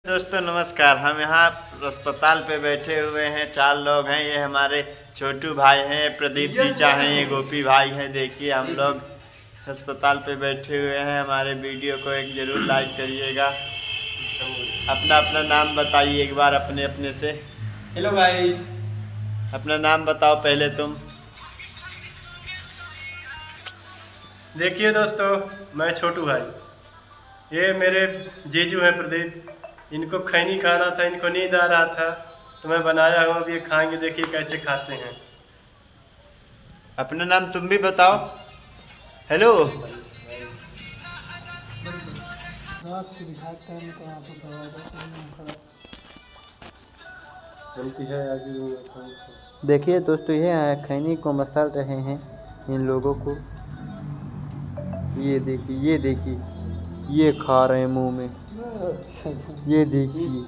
दोस्तों नमस्कार। हम यहाँ अस्पताल पे बैठे हुए हैं, 4 लोग हैं। ये हमारे छोटू भाई हैं, प्रदीप जीचा हैं, ये गोपी भाई हैं। देखिए हम लोग अस्पताल पे बैठे हुए हैं। हमारे वीडियो को एक ज़रूर लाइक करिएगा। अपना अपना नाम बताइए एक बार अपने से। हेलो भाई, अपना नाम बताओ पहले तुम। देखिए दोस्तों, मैं छोटू भाई, ये मेरे जीजू हैं प्रदीप। इनको खैनी खाना था, इनको नींद आ रहा था तो मैं बनाया हूँ। अब ये खाएंगे, देखिए कैसे खाते हैं। अपना नाम तुम भी बताओ। हेलो। देखिए दोस्तों, ये खैनी को मसल रहे हैं इन लोगों को। ये देखिए, ये खा रहे हैं मुंह में। ये देखिए।